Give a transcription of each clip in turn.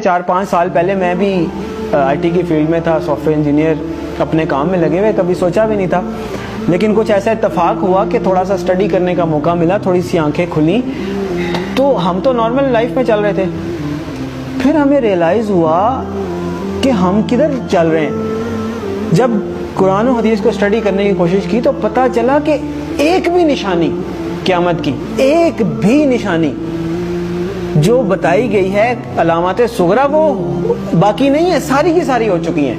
4-5 سال پہلے میں بھی آئی ٹی کی فیلڈ میں تھا، سافٹ ویئر انجینئر، اپنے کام میں لگے ہوئے، کبھی سوچا بھی نہیں تھا. لیکن کچھ ایسا اتفاق ہوا کہ تھوڑا سا اسٹڈی کرنے کا موقع ملا، تھوڑی سی آنکھیں کھلیں. تو ہم تو نارمل لائف میں چل رہے تھے، پھر ہمیں ریئلائز ہوا کہ ہم کدھر چل رہے ہیں. جب قرآن و حدیث کو اسٹڈی کرنے کی کوشش کی تو پتہ چلا کہ ایک بھی نشانی قیامت کی، ایک بھی نشانی جو بتائی گئی ہے علامات صغریٰ وہ باقی نہیں ہے، ساری کی ساری ہو چکی ہیں.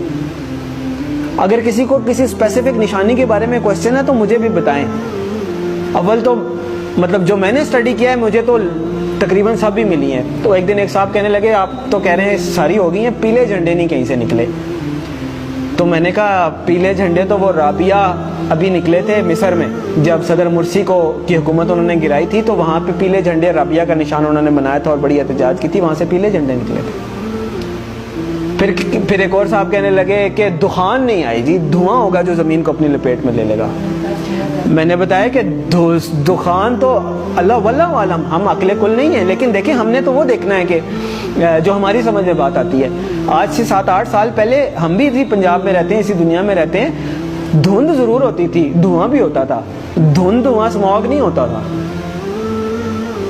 اگر کسی کو کسی اسپیسیفک نشانی کے بارے میں کوشچن ہے تو مجھے بھی بتائیں. اول تو مطلب جو میں نے اسٹڈی کیا ہے مجھے تو تقریباً سب بھی ملی ہیں. تو ایک دن ایک صاحب کہنے لگے آپ تو کہہ رہے ہیں ساری ہو گئی ہیں، پیلے جھنڈے نہیں کہیں سے نکلے. تو میں نے کہا پیلے جھنڈے تو وہ رابعہ ابھی نکلے تھے مصر میں، جب صدر مرسی کی حکومت انہوں نے گرائی تھی تو وہاں پہ پیلے جھنڈے رابعہ کا نشان انہوں نے بنایا تھا اور بڑی احتجاج کی تھی، وہاں سے پیلے جھنڈے نکلے تھے. پھر ایک اور صاحب کہنے لگے کہ دخان نہیں آئی جی، دھواں ہوگا جو زمین کو اپنی لپیٹ میں لے لے گا. میں نے بتایا کہ دخان تو اللہ واللہ عالم، ہم عقل کل نہیں ہیں، لیکن دیکھیں ہم نے تو وہ دیکھنا ہے کہ جو ہماری سمجھ میں بات آتی ہے. آج سے 7-8 سال پہلے ہم بھی اسی پنجاب میں رہتے ہیں، اسی دنیا میں رہتے ہیں. دھند ضرور ہوتی تھی، دھواں بھی ہوتا تھا، دھواں اسموگ نہیں ہوتا تھا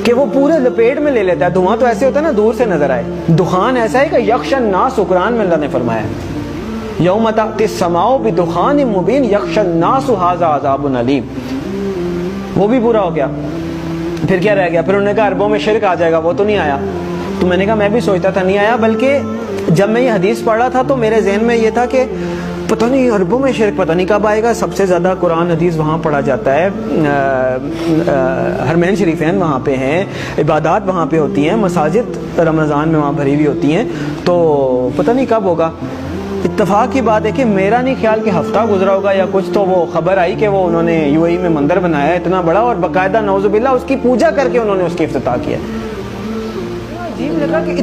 کہ وہ پورے لپیٹ میں لے لیتا ہے. دھواں تو ایسے ہوتا ہے نا دور سے نظر آئے. دخان ایسا ہے کہ یخشى الناس، قرآن میں اللہ نے فرمایا یوم تأتی السماء بدخان مبین یخشى الناس ھذا عذاب علیم، وہ بھی پورا ہو گیا. پھر کیا رہ گیا؟ پھر انہوں نے کہا عربوں میں شرک آ جائے گا، وہ تو نہیں آیا. تو میں نے کہا میں بھی سوچتا تھا نہیں آیا، بلکہ جب میں یہ حدیث پڑھ رہا تھا تو میرے ذہن میں یہ تھا کہ پتہ نہیں عربوں میں شرک پتہ نہیں کب آئے گا. سب سے زیادہ قرآن حدیث وہاں پڑھا جاتا ہے، حرمین شریفین وہاں پہ ہیں، عبادات وہاں پہ ہوتی ہیں، مساجد رمضان میں وہاں بھری ہوئی ہوتی ہیں، تو پتہ نہیں کب ہوگا. اتفاق کی بات ہے کہ میرا نہیں خیال کہ ہفتہ گزرا ہوگا یا کچھ، تو وہ خبر آئی کہ وہ انہوں نے یو اے ای میں مندر بنایا ہے اتنا بڑا، اور باقاعدہ نعوذ باللہ اس کی پوجا کر کے انہوں نے اس کی افتتاح کیا. عجیب لگا کہ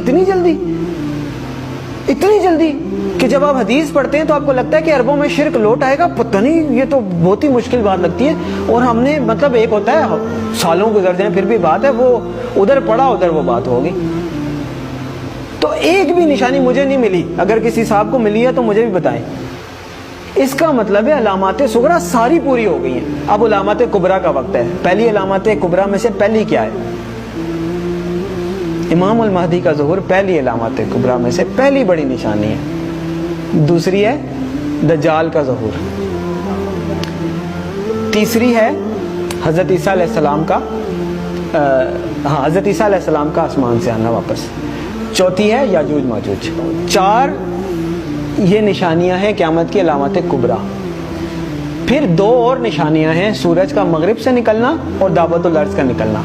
اتنی جلدی کہ جب آپ حدیث پڑھتے ہیں تو آپ کو لگتا ہے کہ عربوں میں شرک لوٹ آئے گا، پتہ نہیں، یہ تو بہت ہی مشکل بات لگتی ہے. اور ہم نے مطلب ایک ہوتا ہے سالوں گزر جائیں پھر بھی بات ہے، وہ ادھر پڑا ادھر وہ بات ہوگی. تو ایک بھی نشانی مجھے نہیں ملی، اگر کسی صاحب کو ملی ہے تو مجھے بھی بتائیں. اس کا مطلب ہے علامات صغریٰ ساری پوری ہو گئی ہیں. اب علامات کبریٰ کا وقت ہے. پہلی علامات کبریٰ میں سے پہلی کیا ہے؟ امام المہدی کا ظہور پہلی علامات کبریٰ میں سے پہلی بڑی نشانی ہے. دوسری ہے دجال کا ظہور. تیسری ہے حضرت عیسیٰ علیہ السلام کا حضرت عیسیٰ علیہ السلام کا آسمان سے آنا واپس. چوتھی ہے یاجوج ماجوج. 4 یہ نشانیاں ہیں قیامت کی علامات کبریٰ. پھر 2 اور نشانیاں ہیں، سورج کا مغرب سے نکلنا اور دعوت الارض کا نکلنا.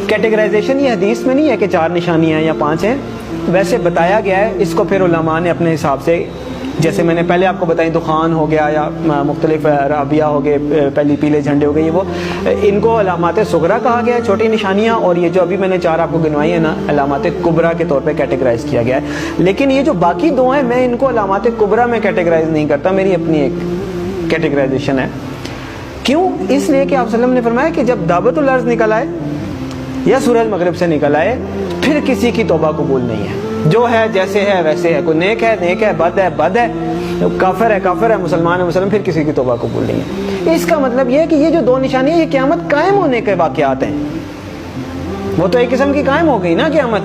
کیٹیگرائزیشن یہ حدیث میں نہیں ہے کہ 4 نشانیاں یا 5 ہیں، ویسے بتایا گیا ہے. اس کو پھر علماء نے اپنے حساب سے، جیسے میں نے پہلے آپ کو بتائی دخان ہو گیا یا مختلف رابعہ ہو گئے، پہلی پیلے جھنڈے ہو گئے، یہ وہ ان کو علامات صغریٰ کہا گیا ہے، چھوٹی نشانیاں. اور یہ جو ابھی میں نے 4 آپ کو گنوائی ہیں نا، علامات کبریٰ کے طور پہ کیٹیگرائز کیا گیا ہے. لیکن یہ جو باقی 2 ہیں میں ان کو علامات کبریٰ میں کیٹیگرائز نہیں کرتا، میری اپنی ایک کیٹیگرائزیشن ہے. کیوں؟ اس لیے کہ آپ صلی اللہ علیہ وسلم نے فرمایا کہ جب دعوت الارض نکل آئے یا سورج مغرب سے نکل آئے پھر کسی کی توبہ قبول نہیں ہے. جو ہے جیسے ہے ویسے ہے، کوئی نیک ہے، بد ہے، کافر ہے، مسلمان ہے مسلم، پھر کسی کی توبہ قبول نہیں ہے. اس کا مطلب یہ ہے کہ یہ جو 2 نشانیاں یہ قیامت قائم ہونے کے واقعات ہیں. وہ تو ایک قسم کی قائم ہو گئی نا قیامت.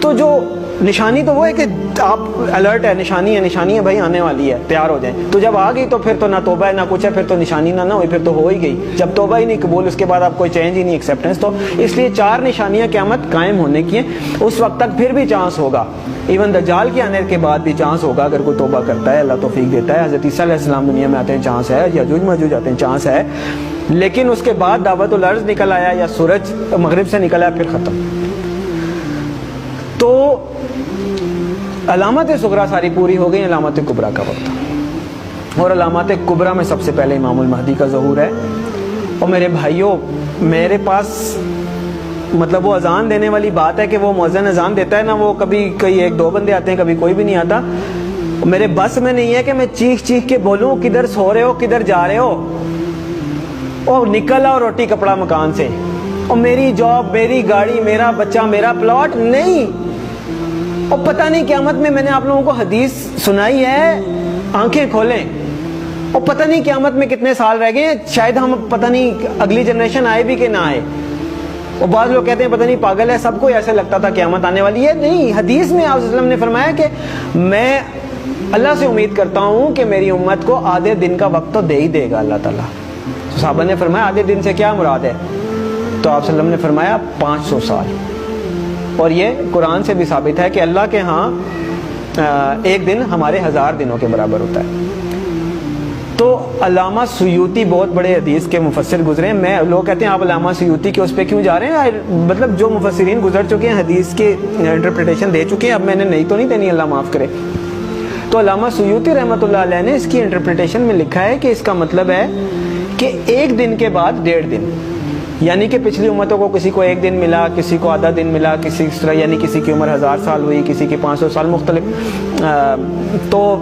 تو جو نشانی تو وہ ہے کہ آپ الرٹ ہے، نشانی ہے بھائی آنے والی ہے، تیار ہو جائیں. تو جب آ گئی تو پھر تو نہ توبہ ہے نہ کچھ ہے، پھر تو نشانی نہ ہوئی، پھر تو ہو ہی گئی. جب توبہ ہی نہیں قبول، اس کے بعد آپ کوئی چینج ہی نہیں، ایکسیپٹنس. تو اس لیے 4 نشانیاں قیامت قائم ہونے کی ہیں. اس وقت تک پھر بھی چانس ہوگا، ایون دجال کے آنے کے بعد بھی چانس ہوگا اگر کوئی توبہ کرتا ہے، اللہ توفیق دیتا ہے. حضرت عیسیٰ علیہ السلام دنیا میں آتے ہیں، چانس ہے. یاجوج ماجوج آتے ہیں، چانس ہے. لیکن اس کے بعد دعوت الارض نکل آیا یا سورج مغرب سے نکل آیا، پھر ختم. تو علامات صغریٰ ساری پوری ہو گئی، علامات کبریٰ کا وقت. اور علامات کبریٰ میں سب سے پہلے امام المہدی کا ظہور ہے. اور میرے بھائیوں، میرے پاس مطلب وہ اذان دینے والی بات ہے کہ وہ مؤذن اذان دیتا ہے نا، وہ کبھی کوئی 1-2 بندے آتے ہیں، کبھی کوئی بھی نہیں آتا. میرے بس میں نہیں ہے کہ میں چیخ کے بولوں کدھر سو رہے ہو، کدھر جا رہے ہو، اور نکل آؤ روٹی کپڑا مکان سے. اور میری جاب، میری گاڑی، میرا بچہ، میرا پلاٹ نہیں. اور پتہ نہیں قیامت میں نے آپ لوگوں کو حدیث سنائی ہے، آنکھیں کھولیں. اور پتہ نہیں قیامت میں کتنے سال رہ گئے، شاید ہم پتہ نہیں اگلی جنریشن آئے بھی کہ نہ آئے. اور بعض لوگ کہتے ہیں پتہ نہیں پاگل ہے، سب کو ایسے لگتا تھا قیامت آنے والی ہے. نہیں، حدیث میں آپ صلی اللہ علیہ وسلم نے فرمایا کہ میں اللہ سے امید کرتا ہوں کہ میری امت کو آدھے دن کا وقت تو دے ہی دے گا اللہ تعالیٰ. تو صحابہ نے فرمایا آدھے دن سے کیا مراد ہے؟ تو آپ صلی اللہ علیہ وسلم نے فرمایا 500 سال. اور یہ قرآن سے بھی ثابت ہے کہ اللہ کے ہاں ایک دن ہمارے 1000 دنوں کے برابر ہوتا ہے. تو علامہ سیوطی بہت بڑے حدیث کے مفسر گزرے ہیں. لوگ کہتے ہیں آپ علامہ سیوطی کے اس پہ کیوں جا رہے ہیں؟ مطلب جو مفسرین گزر چکے ہیں، حدیث کے انٹرپریٹیشن دے چکے ہیں، اب میں نے نئی تو نہیں دینی، اللہ معاف کرے. تو علامہ سیوطی رحمۃ اللہ علیہ نے اس کی انٹرپریٹیشن میں لکھا ہے کہ اس کا مطلب ہے کہ ایک دن کے بعد 1.5 دن، یعنی کہ پچھلی امتوں کو کسی کو 1 دن ملا، کسی کو آدھا دن ملا، کسی اس طرح، یعنی کسی کی عمر 1000 سال ہوئی، کسی کی 500 سال، مختلف. تو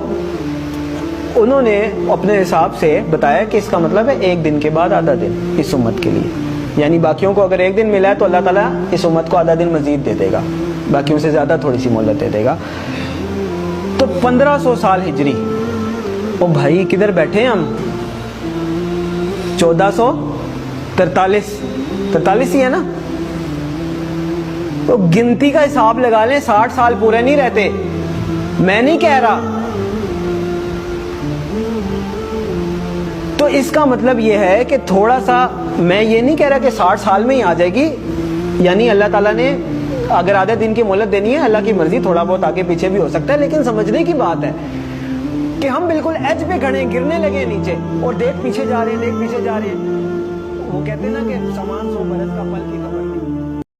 انہوں نے اپنے حساب سے بتایا کہ اس کا مطلب ہے 1 دن کے بعد آدھا دن اس امت کے لیے. یعنی باقیوں کو اگر 1 دن ملا ہے تو اللہ تعالیٰ اس امت کو آدھا دن مزید دے دے گا، باقیوں سے زیادہ تھوڑی سی مہلت دے دے گا. تو 1500 سال ہجری. او بھائی کدھر بیٹھے ہیں ہم؟ 1443 ہی ہے نا. تو گنتی کا حساب لگا لیں، 60 سال پورے نہیں رہتے. میں نہیں کہہ رہا. تو اس کا مطلب یہ ہے کہ تھوڑا سا، میں یہ نہیں کہہ رہا کہ 60 سال میں ہی آ جائے گی. یعنی اللہ تعالیٰ نے اگر آدھے دن کی مہلت دینی ہے، اللہ کی مرضی، تھوڑا بہت آگے پیچھے بھی ہو سکتا ہے. لیکن سمجھنے کی بات ہے کہ ہم بالکل ایج پہ کھڑے ہیں، گرنے لگے ہیں نیچے، اور دیکھ پیچھے جا رہے ہیں، دیکھ پیچھے جا رہے ہیں. وہ کہتے ہیں نا کہ سامان 100 برس کا پل کی خبر.